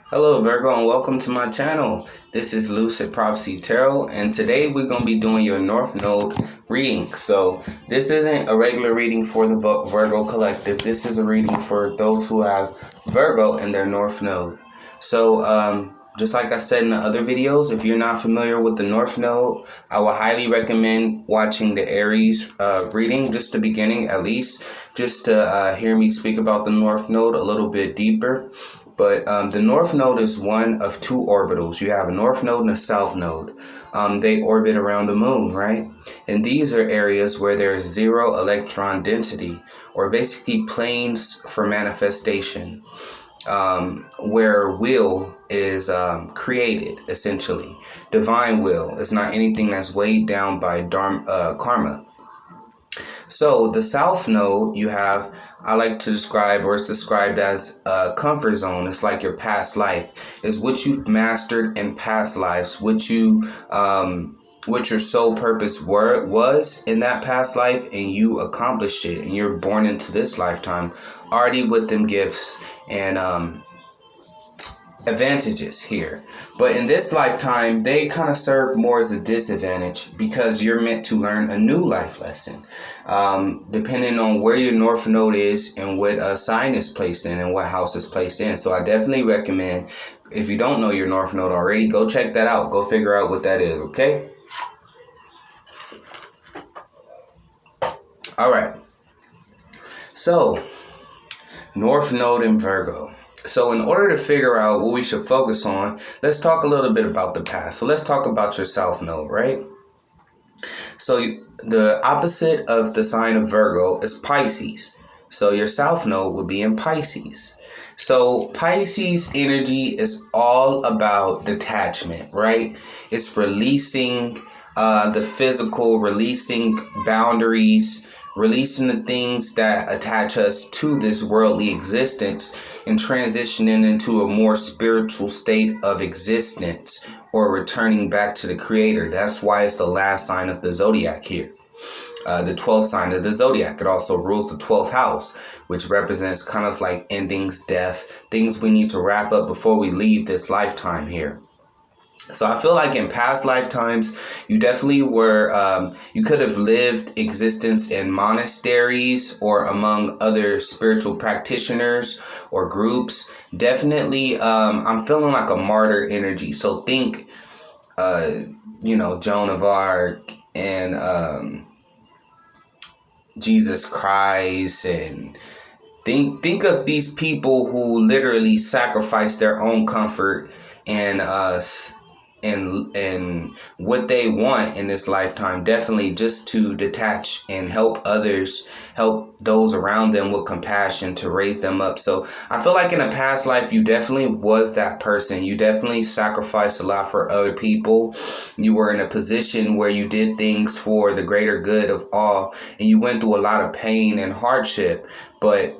Hello Virgo and welcome to my channel. This is Lucid Prophecy Tarot and today we're going to be doing your North Node reading. So this isn't a regular reading for the Virgo collective. This is a reading for those who have Virgo in their North Node. So just like I said in the other videos, if you're not familiar with the North Node, I would highly recommend watching the Aries reading, just the beginning at least, just to hear me speak about the North Node a little bit deeper. But the North Node is one of two orbitals. You have a North Node and a South Node. They orbit around the moon, right? And these are areas where there is zero electron density, or basically planes for manifestation, where will is created, essentially. Divine will is not anything that's weighed down by karma. So the South Node you have, I like to describe, or it's described as a comfort zone. It's like your past life. It's what you've mastered in past lives, what your sole purpose was in that past life, and you accomplished it, and you're born into this lifetime already with them gifts and advantages here. But in this lifetime, they kind of serve more as a disadvantage because you're meant to learn a new life lesson, depending on where your North Node is and what sign is placed in and what house is placed in. So I definitely recommend, if you don't know your North Node already, go check that out. Go figure out what that is, okay? All right. So, North Node in Virgo. So in order to figure out what we should focus on, let's talk a little bit about the past. So let's talk about your South Node, right? So the opposite of the sign of Virgo is Pisces. So your South Node would be in Pisces. So Pisces energy is all about detachment, right? It's releasing the physical, releasing boundaries, releasing the things that attach us to this worldly existence and transitioning into a more spiritual state of existence, or returning back to the Creator. That's why it's the last sign of the zodiac here. The 12th sign of the zodiac. It also rules the 12th house, which represents kind of like endings, death, things we need to wrap up before we leave this lifetime here. So I feel like in past lifetimes, you definitely were, you could have lived existence in monasteries or among other spiritual practitioners or groups. Definitely, I'm feeling like a martyr energy. So think, Joan of Arc and Jesus Christ, and think of these people who literally sacrificed their own comfort and and what they want in this lifetime, definitely just to detach and help others, help those around them with compassion to raise them up. So I feel like in a past life, you definitely was that person. You definitely sacrificed a lot for other people. You were in a position where you did things for the greater good of all, and you went through a lot of pain and hardship. But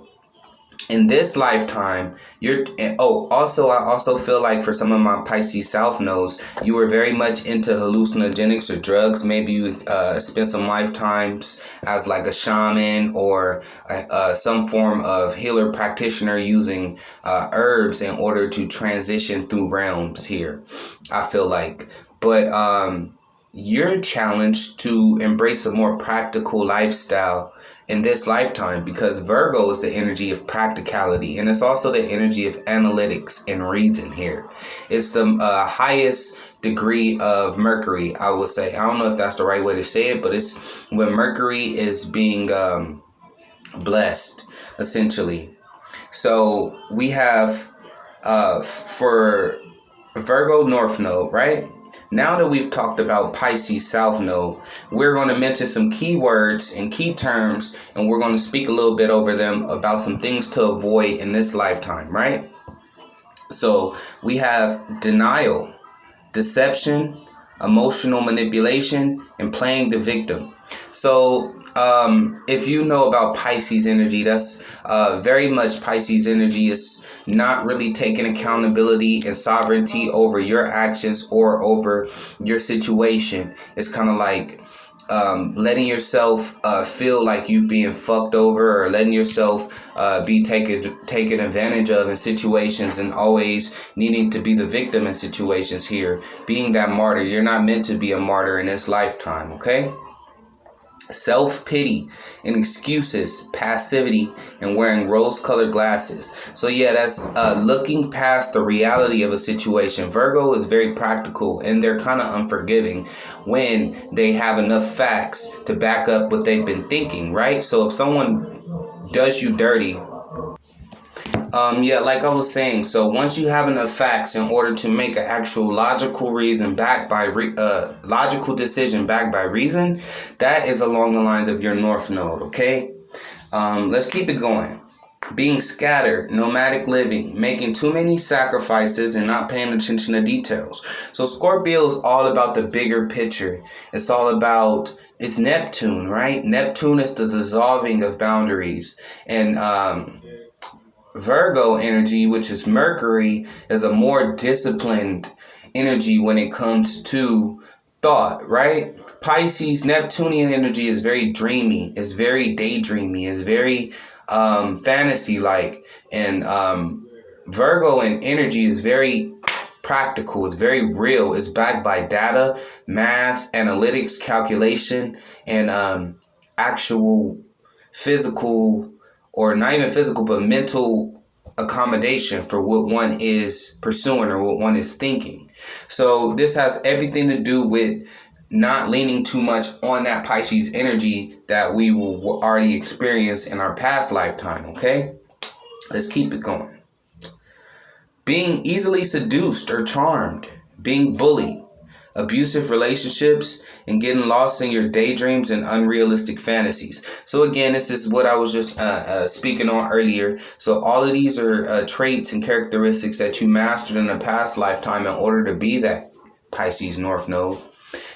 in this lifetime, I also feel like for some of my Pisces South Nodes, you were very much into hallucinogenics or drugs. Maybe you spent some lifetimes as like a shaman or some form of healer practitioner using herbs in order to transition through realms here, I feel like. But you're challenged to embrace a more practical lifestyle in this lifetime, because Virgo is the energy of practicality, and it's also the energy of analytics and reason here. It's the highest degree of Mercury, I would say. I don't know if that's the right way to say it, but it's when Mercury is being blessed, essentially. So we have for Virgo North Node, right? Now that we've talked about Pisces South Node, we're going to mention some keywords and key terms, and we're going to speak a little bit over them about some things to avoid in this lifetime, right? So we have denial, deception, emotional manipulation, and playing the victim. So if you know about Pisces energy, that's very much Pisces energy is not really taking accountability and sovereignty over your actions or over your situation. It's kind of like letting yourself feel like you've been fucked over, or letting yourself be taken advantage of in situations, and always needing to be the victim in situations here, being that martyr. You're not meant to be a martyr in this lifetime, okay? Self-pity and excuses, passivity, and wearing rose-colored glasses. So yeah, that's looking past the reality of a situation. Virgo is very practical, and they're kind of unforgiving when they have enough facts to back up what they've been thinking, right? So if someone does you dirty, yeah, like I was saying, so once you have enough facts in order to make an actual logical reason backed by logical decision backed by reason, that is along the lines of your North Node, okay? Let's keep it going. Being scattered, nomadic living, making too many sacrifices and not paying attention to details. So Scorpio is all about the bigger picture. It's all about, it's Neptune, right? Neptune is the dissolving of boundaries. And Virgo energy, which is Mercury, is a more disciplined energy when it comes to thought, right? Pisces, Neptunian energy is very dreamy, it's very daydreamy, it's very fantasy-like. And Virgo and energy is very practical, it's very real, it's backed by data, math, analytics, calculation, and actual physical, or not even physical, but mental accommodation for what one is pursuing or what one is thinking. So this has everything to do with not leaning too much on that Pisces energy that we will already experience in our past lifetime, okay? Let's keep it going. Being easily seduced or charmed, being bullied, abusive relationships, and getting lost in your daydreams and unrealistic fantasies. So again, this is what I was just speaking on earlier. So all of these are traits and characteristics that you mastered in a past lifetime in order to be that Pisces North Node.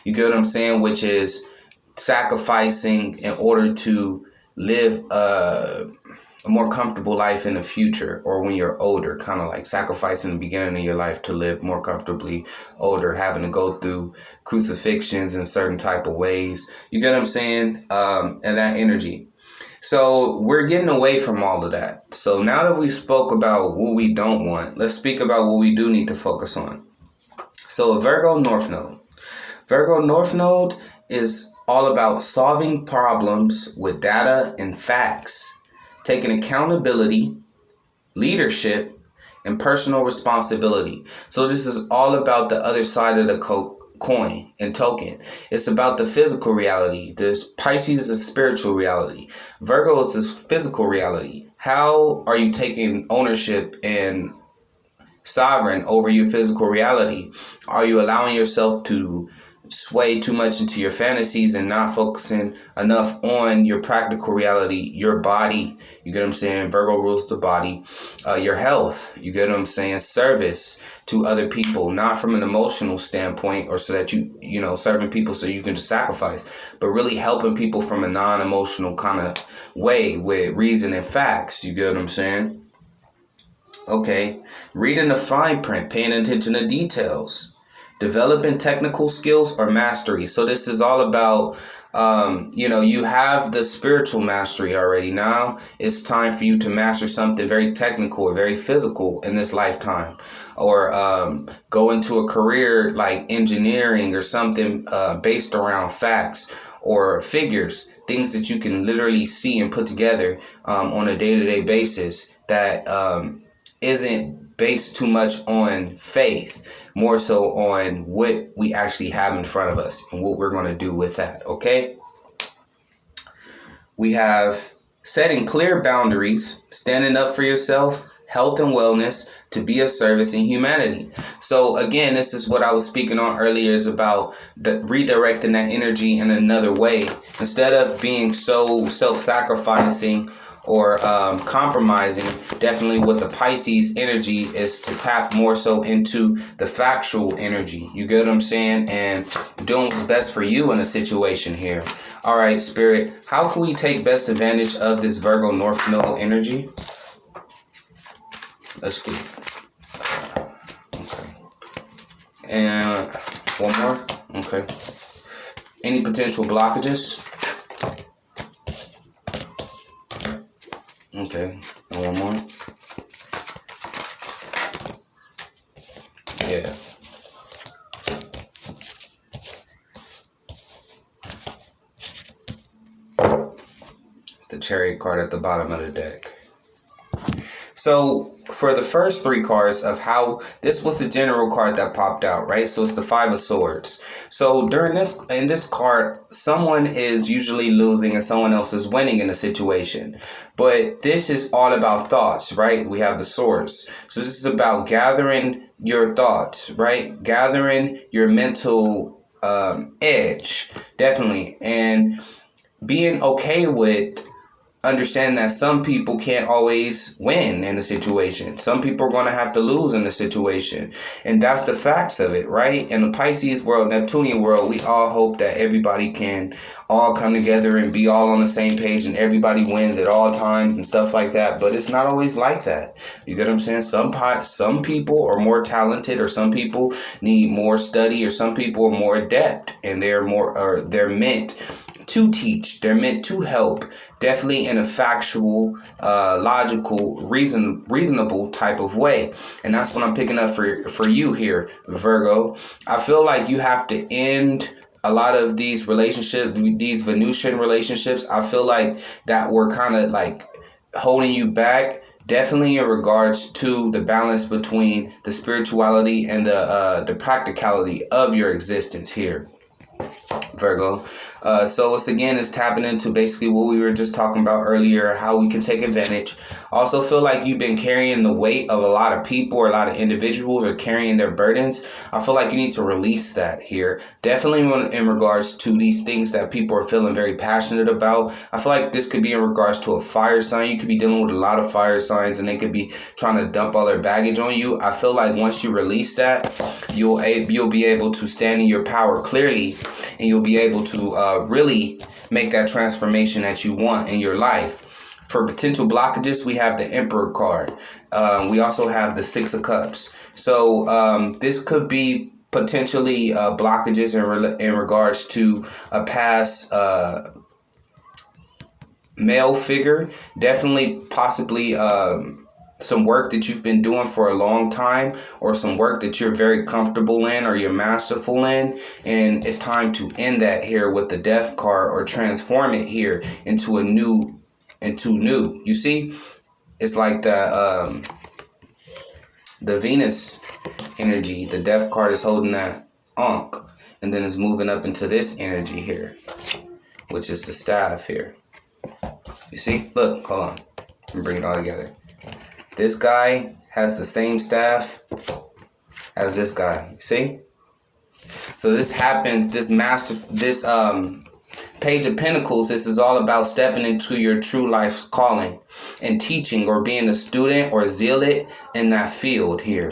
You get what I'm saying? Which is sacrificing in order to live a more comfortable life in the future, or when you're older, kind of like sacrificing the beginning of your life to live more comfortably older, having to go through crucifixions in certain type of ways. You get what I'm saying? And that energy. So we're getting away from all of that. So now that we spoke about what we don't want, let's speak about what we do need to focus on. So a Virgo North Node. Virgo North Node is all about solving problems with data and facts, taking accountability, leadership, and personal responsibility. So this is all about the other side of the coin and token. It's about the physical reality. This Pisces is a spiritual reality. Virgo is this physical reality. How are you taking ownership and sovereign over your physical reality? Are you allowing yourself to sway too much into your fantasies and not focusing enough on your practical reality, your body? You get what I'm saying? Virgo rules the body. Your health, you get what I'm saying? Service to other people, not from an emotional standpoint, or so that you know, serving people so you can just sacrifice, but really helping people from a non-emotional kind of way with reason and facts. You get what I'm saying? Okay. Reading the fine print, paying attention to details. Developing technical skills or mastery. So this is all about, you have the spiritual mastery already. Now it's time for you to master something very technical or very physical in this lifetime. Or go into a career like engineering or something based around facts or figures. Things that you can literally see and put together on a day-to-day basis that isn't based too much on faith, more so on what we actually have in front of us and what we're going to do with that, okay? We have setting clear boundaries, standing up for yourself, health and wellness, to be of service in humanity. So again, this is what I was speaking on earlier, is about redirecting that energy in another way. Instead of being so self-sacrificing or compromising, definitely with the Pisces energy is to tap more so into the factual energy. You get what I'm saying? And doing what's best for you in a situation here. All right, Spirit, how can we take best advantage of this Virgo North Node energy? Let's get it. Okay. And one more. Okay. Any potential blockages? Okay, and one more. Yeah. The Chariot card at the bottom of the deck. So for the first three cards of how this was the general card that popped out, right? So it's the Five of Swords. So in this card, someone is usually losing and someone else is winning in a situation. But this is all about thoughts, right? We have the swords. So this is about gathering your thoughts, right? Gathering your mental edge, definitely. And being okay with understanding that some people can't always win in a situation. Some people are going to have to lose in a situation. And that's the facts of it, right? In the Pisces world, Neptunian world, we all hope that everybody can all come together and be all on the same page and everybody wins at all times and stuff like that. But it's not always like that. You get what I'm saying? Some people are more talented, or some people need more study, or some people are more adept, and they're meant to teach. They're meant to help, definitely in a factual, logical, reasonable type of way. And that's what I'm picking up for you here, Virgo. I feel like you have to end a lot of these relationships, these Venusian relationships. I feel like that were kind of like holding you back, definitely in regards to the balance between the spirituality and the practicality of your existence here, Virgo. So it's tapping into basically what we were just talking about earlier, how we can take advantage. Also feel like you've been carrying the weight of a lot of people, or a lot of individuals are carrying their burdens. I feel like you need to release that here. Definitely in regards to these things that people are feeling very passionate about. I feel like this could be in regards to a fire sign. You could be dealing with a lot of fire signs and they could be trying to dump all their baggage on you. I feel like once you release that, you'll be able to stand in your power clearly, and you'll be able to really make that transformation that you want in your life. For potential blockages, we have the Emperor card. We also have the Six of Cups. So this could be potentially blockages in regards to a past male figure. Definitely, possibly some work that you've been doing for a long time, or some work that you're very comfortable in or you're masterful in, and it's time to end that here with the Death card, or transform it here into new. You see, it's like the Venus energy. The Death card is holding that Ankh, and then it's moving up into this energy here, which is the staff here. You see, look, hold on, let me bring it all together. This guy has the same staff as this guy. You see? So this happens, this Page of Pentacles, this is all about stepping into your true life's calling and teaching, or being a student or zealot in that field here.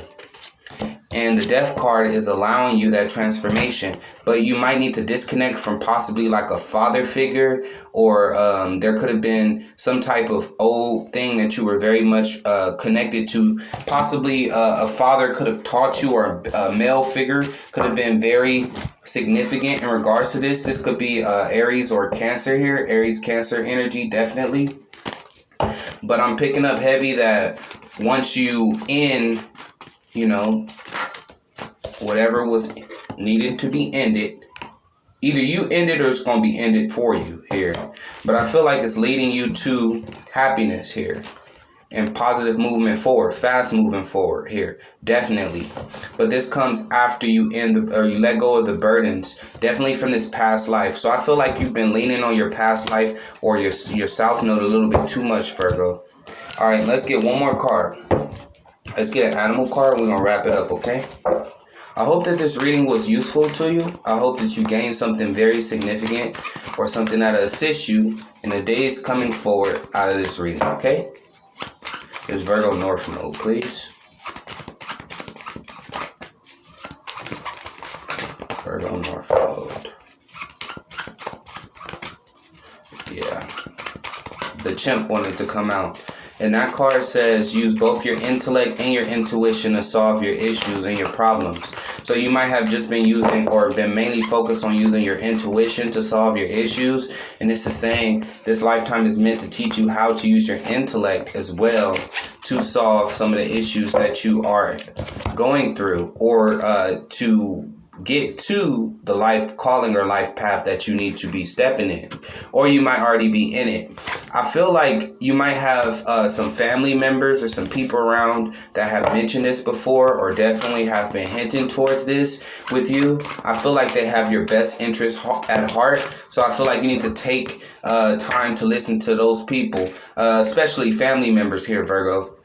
And the Death card is allowing you that transformation, but you might need to disconnect from possibly like a father figure, or there could have been some type of old thing that you were very much connected to. Possibly a father could have taught you, or a male figure could have been very significant in regards to this. This could be Aries or Cancer here, Aries, Cancer energy, definitely. But I'm picking up heavy that once you end, whatever was needed to be ended, either you end it or it's going to be ended for you here. But I feel like it's leading you to happiness here and positive movement forward, fast moving forward here, definitely. But this comes after you you let go of the burdens, definitely from this past life. So I feel like you've been leaning on your past life or your South Node a little bit too much, Virgo. All right, let's get one more card. Let's get an animal card. We're going to wrap it up, okay? I hope that this reading was useful to you. I hope that you gained something very significant, or something that'll assist you in the days coming forward out of this reading, okay? It's Virgo North Node, please. Virgo North Node. Yeah. The chimp wanted to come out. And that card says use both your intellect and your intuition to solve your issues and your problems. So you might have just been using or been mainly focused on using your intuition to solve your issues. And this is saying this lifetime is meant to teach you how to use your intellect as well to solve some of the issues that you are going through, or to get to the life calling or life path that you need to be stepping in, or you might already be in it. I feel like you might have some family members or some people around that have mentioned this before, or definitely have been hinting towards this with you. I feel like they have your best interest at heart. So I feel like you need to take time to listen to those people, especially family members here, Virgo.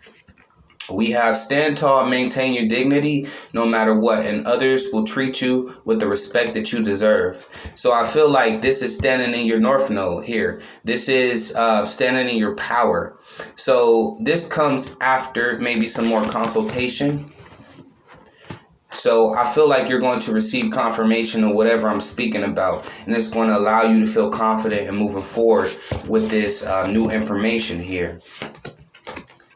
We have stand tall and maintain your dignity no matter what, and others will treat you with the respect that you deserve. So I feel like this is standing in your North Node here. This is standing in your power. So this comes after maybe some more consultation. So I feel like you're going to receive confirmation of whatever I'm speaking about, and it's going to allow you to feel confident in moving forward with this new information here.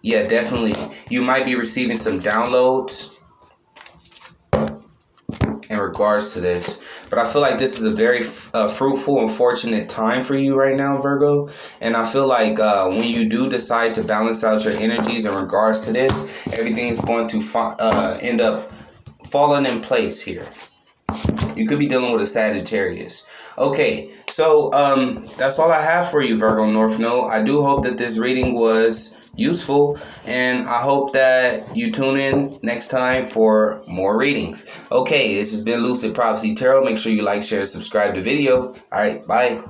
Yeah, definitely. You might be receiving some downloads in regards to this. But I feel like this is a very fruitful and fortunate time for you right now, Virgo. And I feel like when you do decide to balance out your energies in regards to this, everything is going to end up falling in place here. You could be dealing with a Sagittarius. Okay, so that's all I have for you, Virgo North Node. I do hope that this reading was useful, and I hope that you tune in next time for more readings. Okay, this has been Lucid Prophecy Tarot. Make sure you like, share, and subscribe to the video. All right, bye.